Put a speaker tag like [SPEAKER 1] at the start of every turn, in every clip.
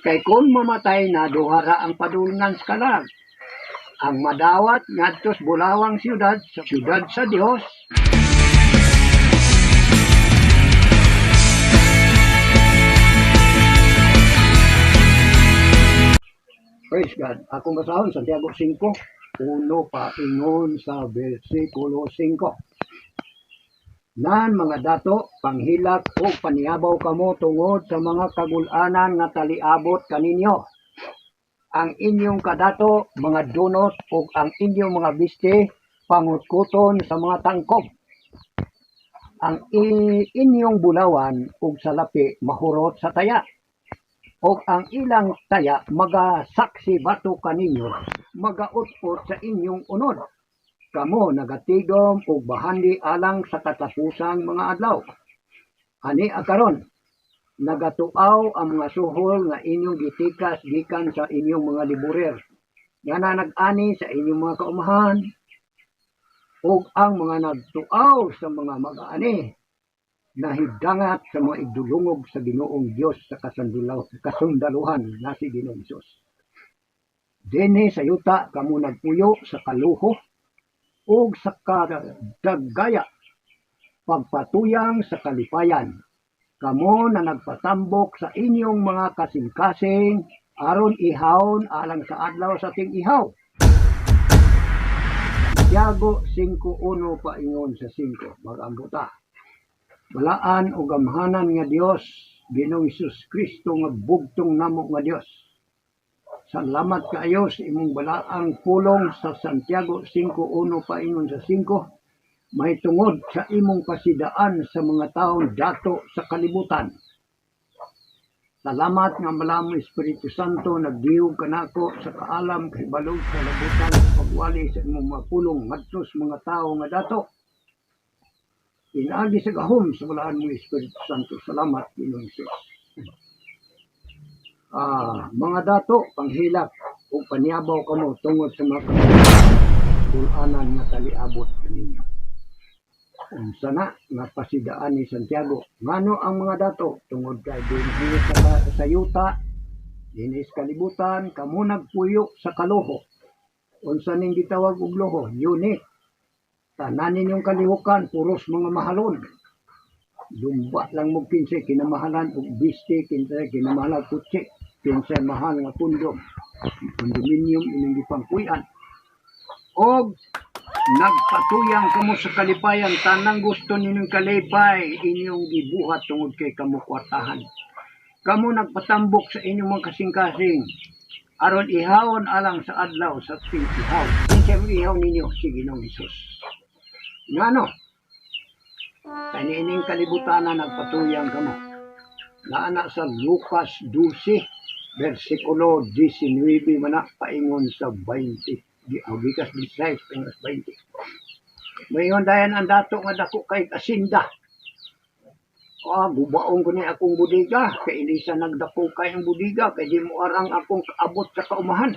[SPEAKER 1] Kay kung mamatay na duhara ang padulngan sa kalag, ang madawat ngadtos bulawang siyudad sa Dios. Praise God. Akong basahon Santiago 5:1 paingon sa bersikulo 5. Nan mga dato, panghilak o paniabaw kamo tungod sa mga kagulanan nga taliabot kaninyo. Ang inyong kadato, mga dunot o ang inyong mga biste, pangutkuton sa mga tangkob. Ang inyong bulawan o salapi mahurot sa taya. O ang ilang taya magasaksi bato kaninyo, magaut-ut sa inyong unod. Kamo nagatigom o bahandi alang sa katapusang mga adlaw. Ani akaron, nagatuaw ang mga suhol nga inyong gitikas gikan sa inyong mga liburer. Nga na nag-ani sa inyong mga kaumahan. O ang mga nagtuaw sa mga mag-ani, nahigdangat sa mga idulungog sa Ginoong Dios sa kasundaluhan na si Ginoong Dios. Dene sa yuta kamo nagpuyo sa kaluho o sa kadagaya, pagpatuyang sa kalipayan. Kamo na nagpatambok sa inyong mga kasing-kasing aron ihawon alang sa adlaw sa ting ihaw. Santiago 5:1 paingon sa 5, mag-ambuta. Balaan o gamhanan nga Dios, Ginoong Hesus Kristo nga bugtong namo nga Dios. Salamat kaayo sa imong balaang pulong sa Santiago 5:1 paingon sa 5, may tungod sa imong pasidaan sa mga taong dato sa kalibutan. Salamat nga malamo Espiritu Santo nagdiog kanako sa kaalam kay balog sa labutan pagwali sa imong mga pulong ngadto sa mga tawo nga dato. Inaagi sa gahom sa balaan mo Espiritu Santo. Salamat Ginoong Hesus. Mga dato, panghilak o paniabaw kamo tungod sa mga kagulanan nga taliabot kaninyo. Unsa na nga pasidaan ni Santiago, ngano ang mga dato tungod kay dinhi sa yuta, dinhi sa kalibutan, kamo nagpuyo sa kaluho. Unsa ning gitawag og luho? Unit. Tanan ninyong kalihukan, puros mga mahalon. Lumba lang mo kinsay kinamahalan og biste, kinsay kinamahalan kutsi, kinsay mahal nga kondom. Kondominium ining gipangkuyan. Og nagpatuyang kamo sa kalipayan, tanang gusto ninyong kalipay, inyong gibuhat tungod kay kamo kwartahan. Kamo nagpatambok sa inyong mga kasing-kasing, aron ihawon alang sa adlaw sa ting ihaw. Kinsay ihaw ninyo si Ginoong Hesus. Ngano? Kanining kalibutan na nagpatuyang kamo. Naana sa Lucas 12, versikulo 19 manak paingon sa 20. Gikas 16 paingon sa 20. Mayon dayan ang dato nga dako kay kasinda. Bubaong ko ni akong budiga. Kay ilisa nagdako kay ang budiga. Kay di mo arang akong kaabot sa kaumahan.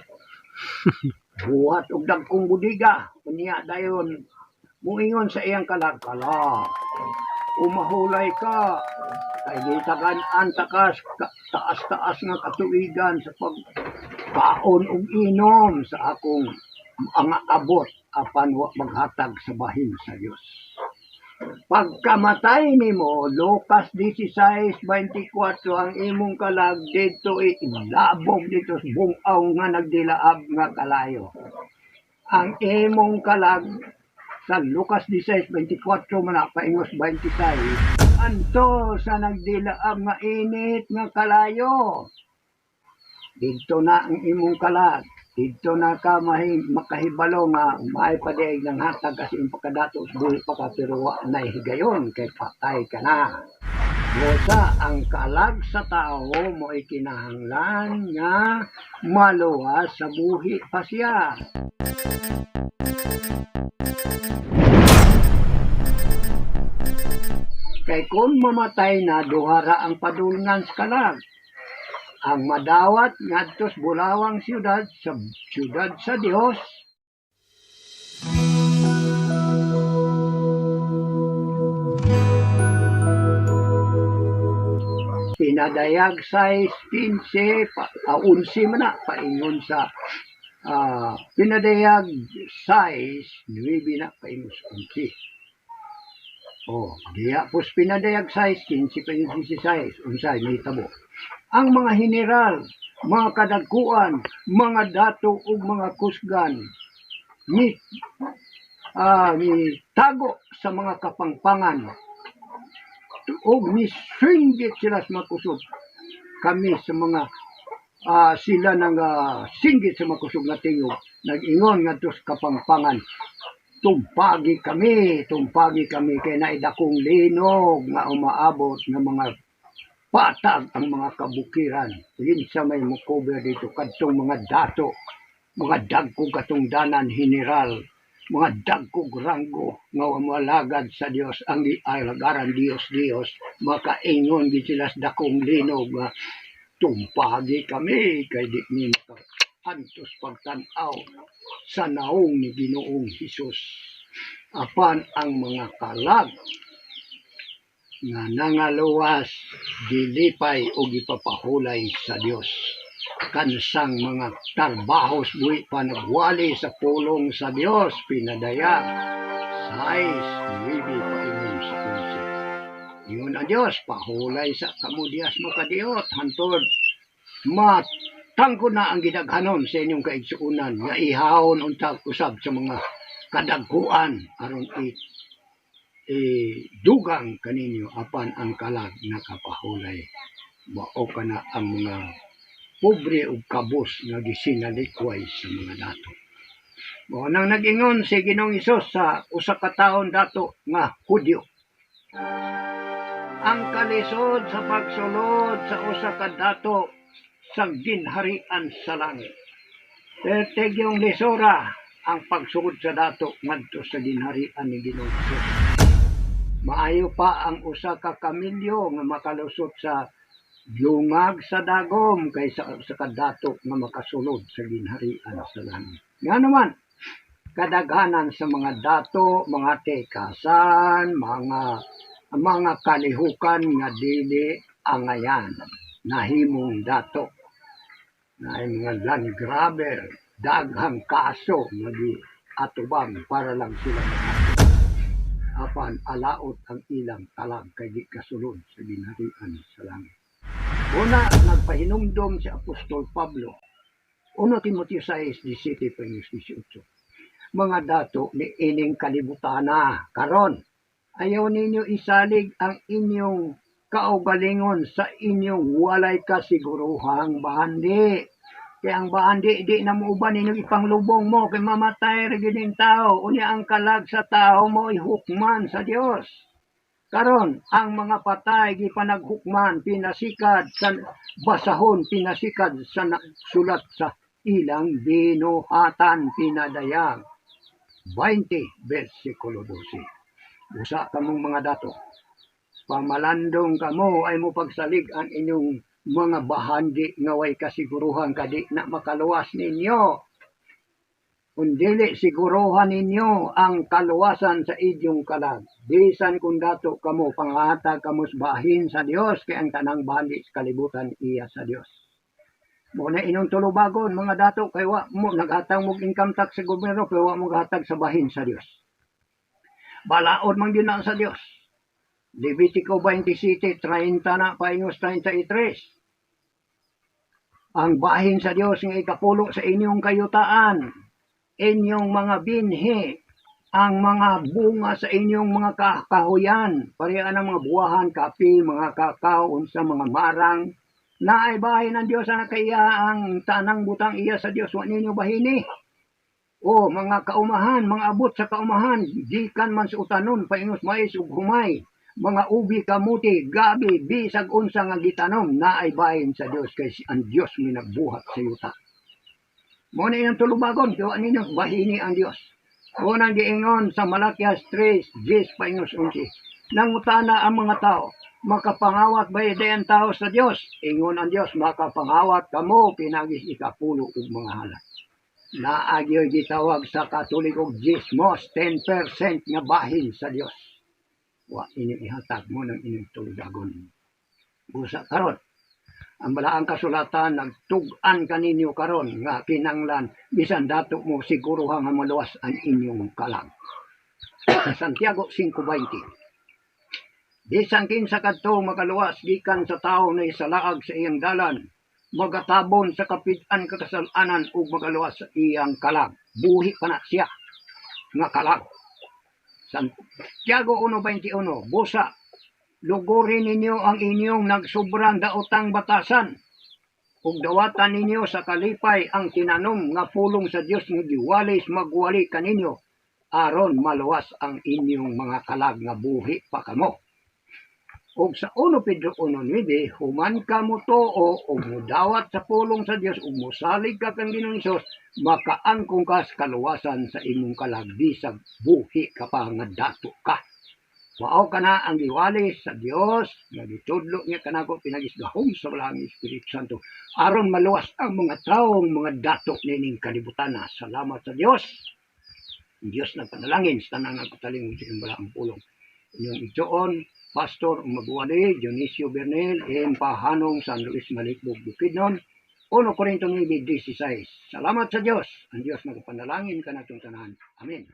[SPEAKER 1] Buhat og dagkong budiga. Kaniya dayon muingon sa iyang kalagkala. Umahulay ka. Kay di tagan-an takas taas-taas nga katuigan sa pagkaon ug inom sa akong mga abot apan wa maghatag sa bahin sa Dios. Pagkamatay nimo, Lucas 16:24 ang imong kalag dito ilabog dito sa bungaw nga nagdilaab nga kalayo. Ang imong kalag sa Lucas 16:24 man paingos 26 anto sa nagdilaab nga init nga kalayo. Dito na ang imong kalag. Dito na ka makahibalo nga maay pa diay ng hatag kasi yung pagkadato buhi pa ka pero wa na higayon kay patay ka na. Busa ang kalag sa tao mo ikinahanglan nga maluwas sa buhi pa siya. Kay kung mamatay na duhara ang padulngan sa kalag, ang madawat ngadtos bulawang siyudad sa Dios. pinadayag size 15, 11 man na, paingon sa pinadayag size 9 na, paingon sa 11. Diya pos pinadayag size 15, paingon 16, unsay, may tabo. Ang mga general, mga kadagkuan, mga dato ug mga kusgan, ni tago sa mga kapangpangan o misinggit sila sa mga kusog. Kami sa mga sila nang singgit sa mga kusog na tingog, nag-ingon nga sa kapangpangan, tumpagi kami kay naidakong linog nga umaabot ng mga patag ang mga kabukiran. Yun sa may mukover dito kadtong mga dato, mga dagkog katungdanan general, mga dagkog ranggo nga malagad sa Dios ang alagaran Dios makaingon gid sila sa dakong linog nga tumpagi kami kay di ni antos pagtan-aw sa naong ni Ginoong Hesus apan ang mga kalag nga nangaluwas dilipay o gipapahulay sa Dios kansang mga tarbahos buhi pa nagwali sa pulong sa Dios pinadaya sais wibi paingon sa kunsi yun ang Dios pahulay sa kamudias makadiot hantod matangko na ang gidaghanon sa inyong kaigsuunan nga ihawon unta usab sa mga kadagkuan aron dugang kaninyo apan ang kalag nakapahulay mao kana ang mga pobre ug kabus nga gisinalikway sa mga dato. Mao nang nag-ingon si Ginoong Hesus sa usa ka taon dato nga Hudyo. Ang kalisod sa pagsulod sa usa ka dato sa ginharian sa langit. Perteg yung lisura ang pagsulod sa dato ngadto sa ginharian ni Ginoong Hesus. Maayo pa ang usa ka kamilyo nga makalusot sa lungag sa dagom kaysa sa kadato nga makasulod sa ginharian sa langit. Nga naman, kadaghanan sa mga dato, mga tekasan, mga kalihukan nga dili angayan nahimong dato. Na mga land grabber, daghang kaso nga atubang para lang sila apan alaot ang ilang talag kay di kasulod sa ginharian sa langit. Una, nagpahinumdom si Apostol Pablo. 1 Timoteo 6:17-18. Mga dato ni ining kalibutana karon. Ayaw ninyo isalig ang inyong kaugalingon sa inyong walay kasiguruhang bahandi. Kaya ang bahandi, di na mo uban ninyo ipanglubong mo kay mamatay rin yung tao. Unya ang kalag sa tao mo ihukman sa Dios. Karon ang mga patay gipanaghukman pinasikad sa basahon pinasikad sa sulat sa ilang binuhatan pinadayag 20 bersikulo 12. Busa kamong mga dato pamalandong kamo ay mo pagsalig ang inyong mga bahandi nga way kasiguruhan kadi na makaluwas ninyo. Kundili siguruhan ninyo ang kaluwasan sa inyong kalag. Bisan kung dato kamo pangatag kamo bahin sa Dios kay ang tanang bahandi sa kalibutan iya sa Dios. Mo na inyong tulubagon mga dato kay wa mo naghatag mo income tax sa gobyerno kay wa mo gahatag sa bahin sa Dios. Balaod man gyud na sa Dios. Levitico 27:30 na paingos 33. Ang bahin sa Dios nga ikapulo sa inyong kayutaan, inyong mga binhi, ang mga bunga sa inyong mga kahuyan, pareha ng mga buwahan, kape, mga kakao, unsa mga marang, na ay bahin ng Diyos na kaya ang tanang butang iya sa Diyos, wa ninyo bahini. O mga kaumahan, mga abot sa kaumahan, gikan man sa utanon, paingos mais ug humay, mga ubi kamuti, gabi, bisag unsa nga gitanom na ay bahin sa Dios kay ang Dios may nagbuhat sa yuta. Mo na inyong tulubagon kaya ninyo bahini ang Dios. O nang giingon sa Malakias 3:10 paingos 11. Nangutana ang mga tao, makapangawat ba ang tao sa Dios? Ingon ang Dios, makapangawat kamo pinagis ikapulo ug mga halak. Naagyoy gitawag sa Katolik og gismos, 10% nga bahin sa Dios. Wa inyong ihatag mo ng inyong tuludagon. Busa karon ang balaang kasulatan nagtug-an kaninyo karon nga kinanglan bisan dato mo siguro nga maluwas ang inyong kalag. Santiago 5:20. Bisan kinsa kadto makaluwas gikan sa tawo na isalaag sa iyang dalan, magatabon sa kapit-an kakasalanan ug magaluwas sa iyang kalag. Buhi pa na siya nga kalag. Santiago 1:21. Busa lugurin ninyo ang inyong nagsobrang daotang batasan ug dawatan ninyo sa kalipay ang tinanom nga pulong sa Dios nga giwalis magwali kaninyo aron maluwas ang inyong mga kalag nga buhi pa kamo. Ug sa 1 Pedro 1:9, human ka mo tuo ug mudawat sa pulong sa Dios ug mosalig ka kang Ginoong Hesus, makaangkong ka sa kaluwasan sa imong kalag bisag buhi ka pa nga dato ka. Mao kana ang giwalis sa Dios nga gitudlo niya kanako pinagisgahom sa Balahang Espiritu Santo aron maluwas ang mga taong mga dato nining kalibutan. Salamat sa Dios. Diyos nagpanalangin sa tanang nagpataling sa Balahang Pulong. Inyong igsoon, Pastor Magwali, Dionisio Bernel, Pahanong San Luis Malikbog, Bukidnon, 1 Corinto 9:16. Salamat sa Dios. Ang Dios nagpanalangin kanatong tanan. Amen.